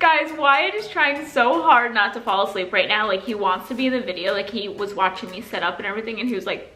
Guys, Wyatt is trying so hard not to fall asleep right now. Like, he wants to be in the video. Like, he was watching me set up and everything, and he was like,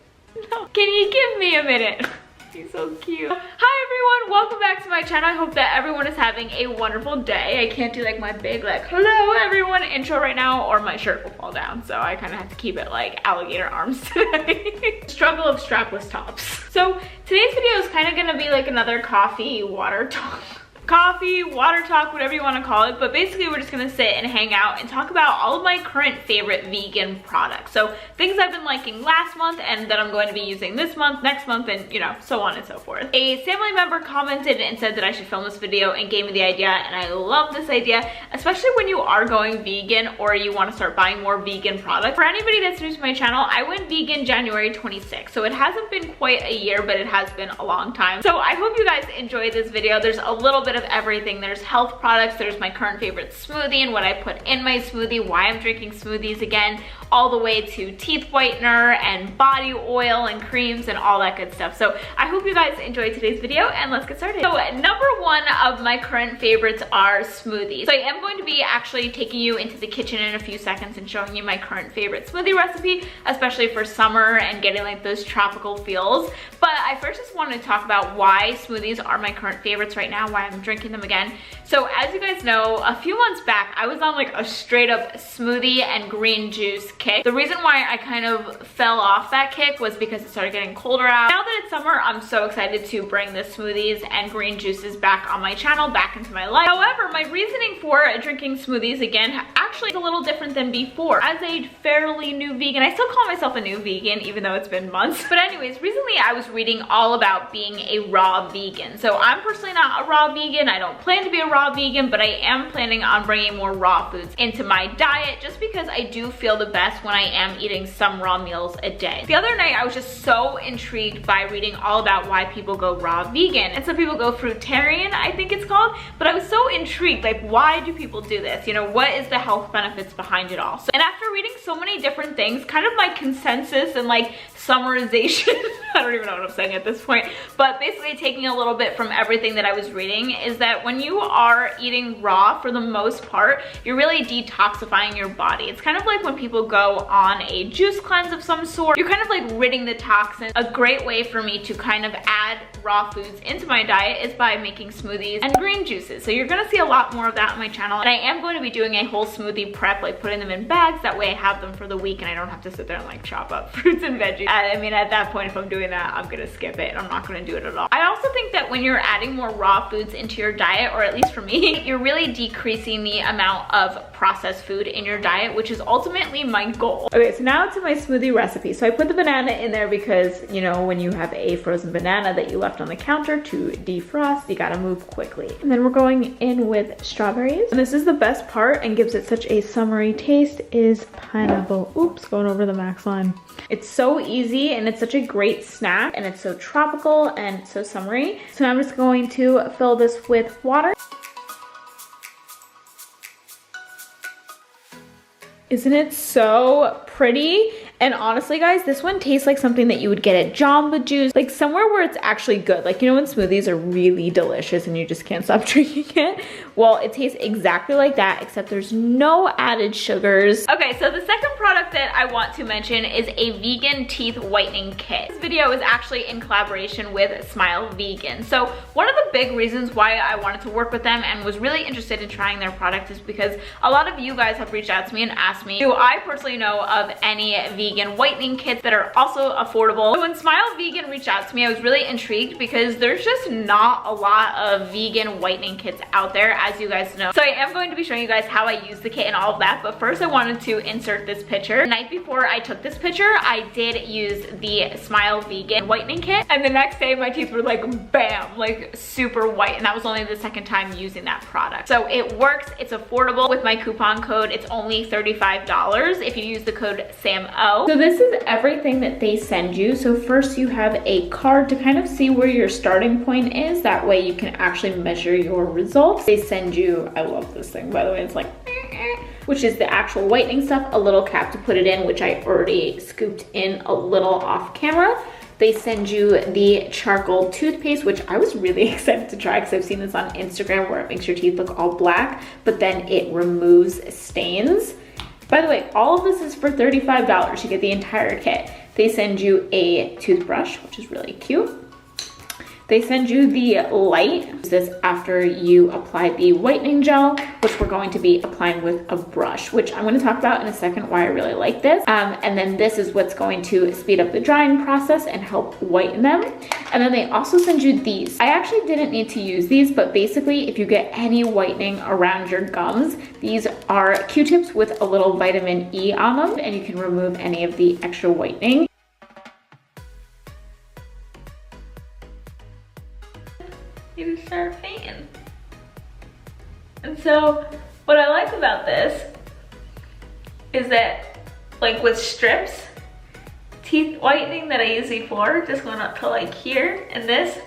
no, can you give me a minute? He's so cute. Hi everyone, welcome back to my channel. I hope that everyone is having a wonderful day. I can't do like my big like hello everyone intro right now or my shirt will fall down. So I kind of have to keep it like alligator arms today. Struggle of strapless tops. So today's video is kind of gonna be like another coffee, water talk. Coffee, water talk, whatever you want to call it, but basically we're just gonna sit and hang out and talk about all of my current favorite vegan products. So things I've been liking last month and that I'm going to be using this month, next month, and you know, so on and so forth. A family member commented and said that I should film this video and gave me the idea, and I love this idea, especially when you are going vegan or you want to start buying more vegan products. For anybody that's new to my channel, I went vegan January 26th, so it hasn't been quite a year, but it has been a long time. So I hope you guys enjoy this video. There's a little bit of everything. There's health products, there's my current favorite smoothie and what I put in my smoothie, why I'm drinking smoothies again, all the way to teeth whitener and body oil and creams and all that good stuff. So I hope you guys enjoyed today's video and let's get started. So number one of my current favorites are smoothies. So I am going to be actually taking you into the kitchen in a few seconds and showing you my current favorite smoothie recipe, especially for summer and getting like those tropical feels. But I first just want to talk about why smoothies are my current favorites right now, why I'm drinking them again. So as you guys know, a few months back, I was on like a straight up smoothie and green juice kick. The reason why I kind of fell off that kick was because it started getting colder out. Now that it's summer, I'm so excited to bring the smoothies and green juices back on my channel, back into my life. However, my reasoning for drinking smoothies again actually is a little different than before. As a fairly new vegan, I still call myself a new vegan even though it's been months. But anyways, recently I was reading all about being a raw vegan. So I'm personally not a raw vegan. I don't plan to be a raw vegan, but I am planning on bringing more raw foods into my diet just because I do feel the best when I am eating some raw meals a day. The other night I was just so intrigued by reading all about why people go raw vegan, and some people go fruitarian, I think it's called, but I was so intrigued, like why do people do this? You know, what is the health benefits behind it all? So, and after reading so many different things, kind of my consensus and like summarization, I don't even know what I'm saying at this point, but basically taking a little bit from everything that I was reading is that when you are eating raw, for the most part, you're really detoxifying your body. It's kind of like when people go on a juice cleanse of some sort, you're kind of like ridding the toxins. A great way for me to kind of add raw foods into my diet is by making smoothies and green juices. So you're gonna see a lot more of that on my channel, and I am going to be doing a whole smoothie prep, like putting them in bags, that way I have them for the week and I don't have to sit there and like chop up fruits and veggies. I mean, at that point, if I'm doing that, I'm gonna skip it. I'm not gonna do it at all. I also think that when you're adding more raw foods into your diet, or at least for me, you're really decreasing the amount of processed food in your diet, which is ultimately my goal. Okay, so now to my smoothie recipe. So I put the banana in there because, you know, when you have a frozen banana that you left on the counter to defrost, you gotta move quickly. And then we're going in with strawberries. And this is the best part and gives it such a summery taste, is pineapple. Oops, going over the max line. It's so easy and it's such a great snack, and it's so tropical and so summery. So I'm just going to fill this with water. Isn't it so pretty? And honestly guys, this one tastes like something that you would get at Jamba Juice, like somewhere where it's actually good. Like, you know when smoothies are really delicious and you just can't stop drinking it? Well, it tastes exactly like that, except there's no added sugars. Okay, so the second product that I want to mention is a vegan teeth whitening kit. This video is actually in collaboration with Smile Vegan. So one of the big reasons why I wanted to work with them and was really interested in trying their product is because a lot of you guys have reached out to me and asked me, do I personally know of any vegan whitening kits that are also affordable? So when Smile Vegan reached out to me, I was really intrigued because there's just not a lot of vegan whitening kits out there, as you guys know. So I am going to be showing you guys how I use the kit and all of that, but first I wanted to insert this picture. The night before I took this picture, I did use the Smile Vegan whitening kit, and the next day my teeth were like bam, like super white, and that was only the second time using that product. So it works, it's affordable. With my coupon code, it's only $35 if you use the code SAMO. So this is everything that they send you. So first you have a card to kind of see where your starting point is. That way you can actually measure your results. They send you, I love this thing by the way, it's like, which is the actual whitening stuff, a little cap to put it in, which I already scooped in a little off camera. They send you the charcoal toothpaste, which I was really excited to try because I've seen this on Instagram where it makes your teeth look all black, but then it removes stains. By the way, all of this is for $35. You get the entire kit. They send you a toothbrush, which is really cute. They send you the light. This after you apply the whitening gel, which we're going to be applying with a brush, which I'm going to talk about in a second why I really like this. And then this is what's going to speed up the drying process and help whiten them. And then they also send you these. I actually didn't need to use these, but basically if you get any whitening around your gums, these are Q-tips with a little vitamin E on them, and you can remove any of the extra whitening. You start painting. And so what I like about this is that, like with strips, teeth whitening that I use before, just going up to like here, and this,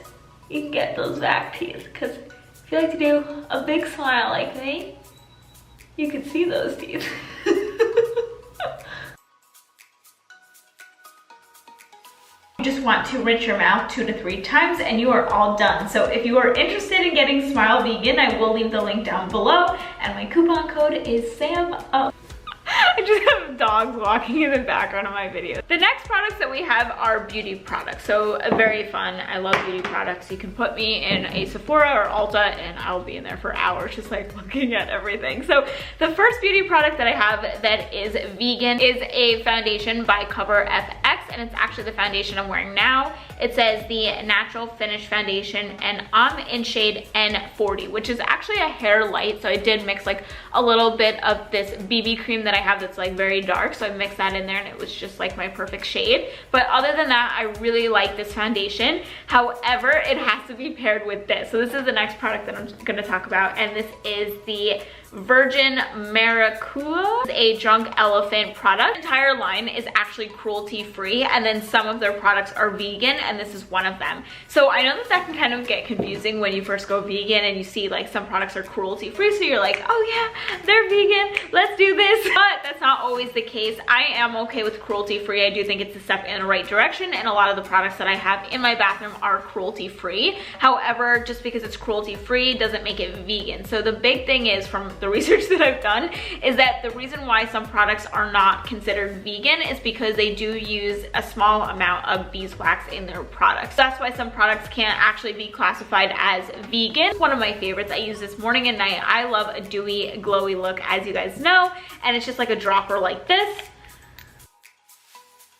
you can get those back teeth. Because if you like to do a big smile like me, you can see those teeth. You just want to rinse your mouth 2 to 3 times and you are all done. So if you are interested in getting Smile Vegan, I will leave the link down below, and my coupon code is SAMUP. I just have dogs walking in the background of my video. The next products that we have are beauty products. So very fun. I love beauty products. You can put me in a Sephora or Ulta and I'll be in there for hours just like looking at everything. So the first beauty product that I have that is vegan is a foundation by Cover FX, and it's actually the foundation I'm wearing now. It says the Natural Finish Foundation, and I'm in shade N40, which is actually a hair light. So I did mix like a little bit of this BB cream that I have that's like very dark, so I mixed that in there and it was just like my perfect shade. But other than that, I really like this foundation. However, it has to be paired with this. So this is the next product that I'm going to talk about, and this is the Virgin Maracuja, a Drunk Elephant product. The entire line is actually cruelty free, and then some of their products are vegan, and this is one of them. So I know that can kind of get confusing when you first go vegan and you see like some products are cruelty free, so you're like, oh yeah, they're vegan, let's do this. But that's not always the case. I am okay with cruelty free. I do think it's a step in the right direction, and a lot of the products that I have in my bathroom are cruelty free. However, just because it's cruelty free doesn't make it vegan. So the big thing is, from the research that I've done, is that the reason why some products are not considered vegan is because they do use a small amount of beeswax in their products. That's why some products can't actually be classified as vegan. One of my favorites I use this morning and night. I love a dewy, glowy look, as you guys know, and it's just like a dropper like this.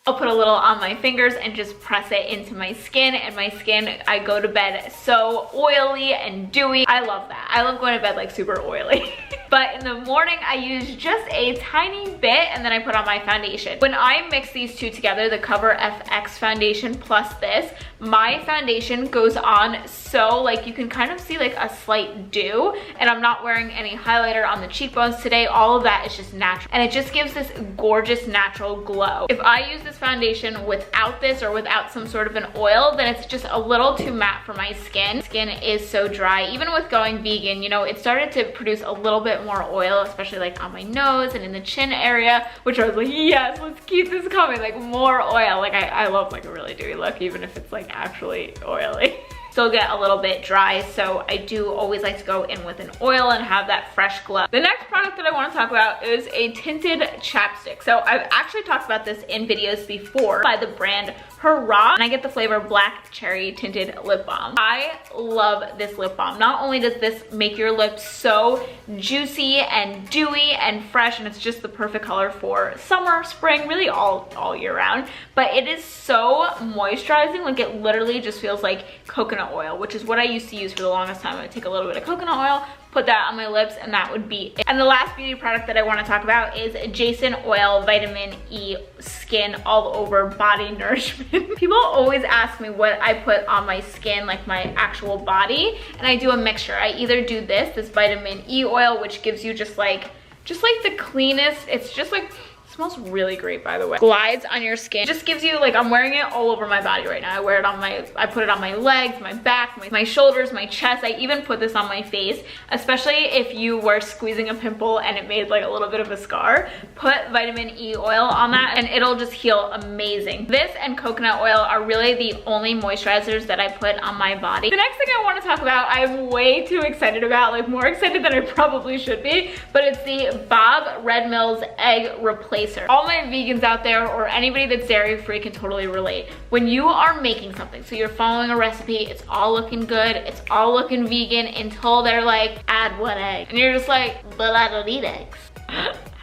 I'll put a little on my fingers and just press it into my skin, and my skin, I go to bed so oily and dewy. I love that. I love going to bed like super oily. But in the morning, I use just a tiny bit and then I put on my foundation. When I mix these two together, the Cover FX foundation plus this, my foundation goes on so, like, you can kind of see like a slight dew, and I'm not wearing any highlighter on the cheekbones today. All of that is just natural, and it just gives this gorgeous natural glow. If I use this foundation without this or without some sort of an oil, then it's just a little too matte for my skin. Skin is so dry. Even with going vegan, you know, it started to produce a little bit more oil, especially like on my nose and in the chin area, which I was like, yes, let's keep this coming, like more oil. Like I love like a really dewy look, even if it's like actually oily. Still get a little bit dry, so I do always like to go in with an oil and have that fresh glow. The next product that I want to talk about is a tinted chapstick. So I've actually talked about this in videos before by the brand Hurrah, and I get the flavor Black Cherry Tinted Lip Balm. I love this lip balm. Not only does this make your lips so juicy and dewy and fresh, and it's just the perfect color for summer, spring, really all year round, but it is so moisturizing. Like, it literally just feels like coconut oil, which is what I used to use for the longest time. I would take a little bit of coconut oil, put that on my lips, and that would be it. And the last beauty product that I want to talk about is Jason Oil Vitamin E Skin All Over Body Nourishment. People always ask me what I put on my skin, like my actual body, and I do a mixture. I either do this vitamin E oil, which gives you just like the cleanest, it's just like smells really great, by the way. Glides on your skin. Just gives you, like, I'm wearing it all over my body right now. I wear it on I put it on my legs, my back, my shoulders, my chest. I even put this on my face, especially if you were squeezing a pimple and it made like a little bit of a scar. Put vitamin E oil on that and it'll just heal amazing. This and coconut oil are really the only moisturizers that I put on my body. The next thing I want to talk about, I'm way too excited about, like more excited than I probably should be, but it's the Bob Red Mill's egg replacer. All my vegans out there or anybody that's dairy free can totally relate. When you are making something, so you're following a recipe, it's all looking good, it's all looking vegan until they're like, add 1 egg. And you're just like, but I don't eat eggs.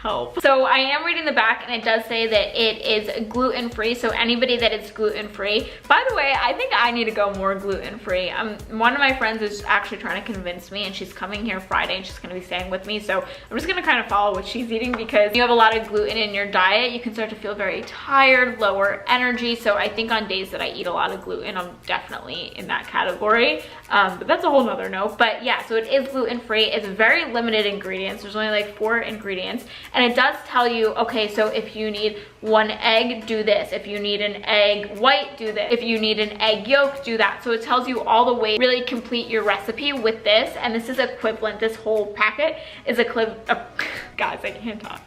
Help. So I am reading the back and it does say that it is gluten-free, so anybody that is gluten-free. By the way, I think I need to go more gluten-free. One of my friends is actually trying to convince me and she's coming here Friday and she's gonna be staying with me, so I'm just gonna kind of follow what she's eating because you have a lot of gluten in your diet, you can start to feel very tired, lower energy, so I think on days that I eat a lot of gluten, I'm definitely in that category, but that's a whole nother note. But yeah, so it is gluten-free, it's very limited ingredients, there's only like 4 ingredients. And it does tell you, okay, so if you need 1 egg, do this. If you need an egg white, do this. If you need an egg yolk, do that. So it tells you all the way, really complete your recipe with this. And this is equivalent, this whole packet is guys, I can't talk,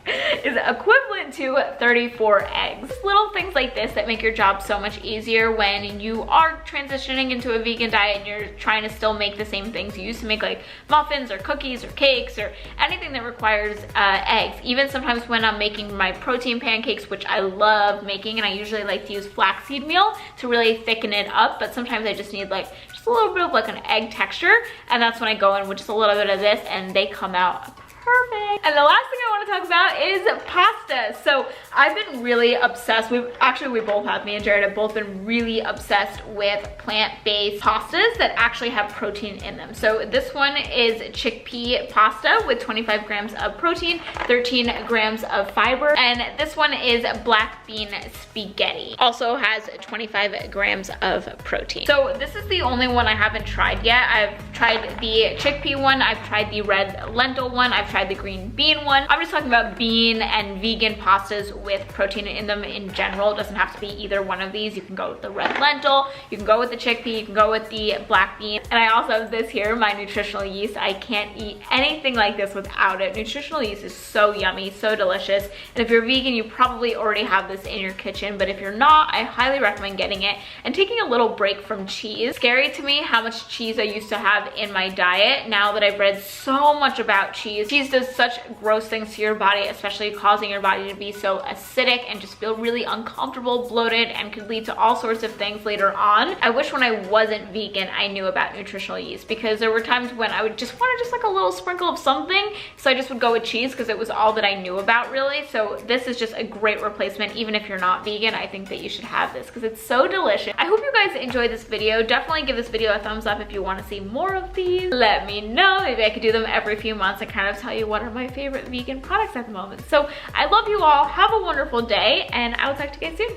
is equivalent to 34 eggs. Little things like this that make your job so much easier when you are transitioning into a vegan diet and you're trying to still make the same things you used to make, like muffins or cookies or cakes or anything that requires eggs. Even sometimes when I'm making my protein pancakes, which I love making, and I usually like to use flaxseed meal to really thicken it up, but sometimes I just need like just a little bit of like an egg texture, and that's when I go in with just a little bit of this and they come out perfect. And the last thing I want to talk about is pasta. So I've been really obsessed with, we both have, me and Jared have both been really obsessed with plant-based pastas that actually have protein in them. So this one is chickpea pasta with 25 grams of protein, 13 grams of fiber. And this one is black bean spaghetti. Also has 25 grams of protein. So this is the only one I haven't tried yet. I've tried the chickpea one, I've tried the red lentil one, I've tried the green bean one. I'm just talking about bean and vegan pastas with protein in them in general. It doesn't have to be either one of these. You can go with the red lentil, you can go with the chickpea, you can go with the black bean. And I also have this here, my nutritional yeast. I can't eat anything like this without it. Nutritional yeast is so yummy, so delicious. And if you're vegan, you probably already have this in your kitchen, but if you're not, I highly recommend getting it and taking a little break from cheese. Scary to me how much cheese I used to have in my diet. Now that I've read so much about cheese, cheese does such gross things to your body, especially causing your body to be so acidic and just feel really uncomfortable, bloated, and could lead to all sorts of things later on. I wish when I wasn't vegan, I knew about nutritional yeast, because there were times when I would just want just like a little sprinkle of something. So I just would go with cheese because it was all that I knew about really. So this is just a great replacement. Even if you're not vegan, I think that you should have this because it's so delicious. I hope you guys enjoyed this video. Definitely give this video a thumbs up if you want to see more of these. Let me know. Maybe I could do them every few months and kind of tell you what are my favorite vegan products at the moment. So I love you all. Have a wonderful day and I will talk to you guys soon.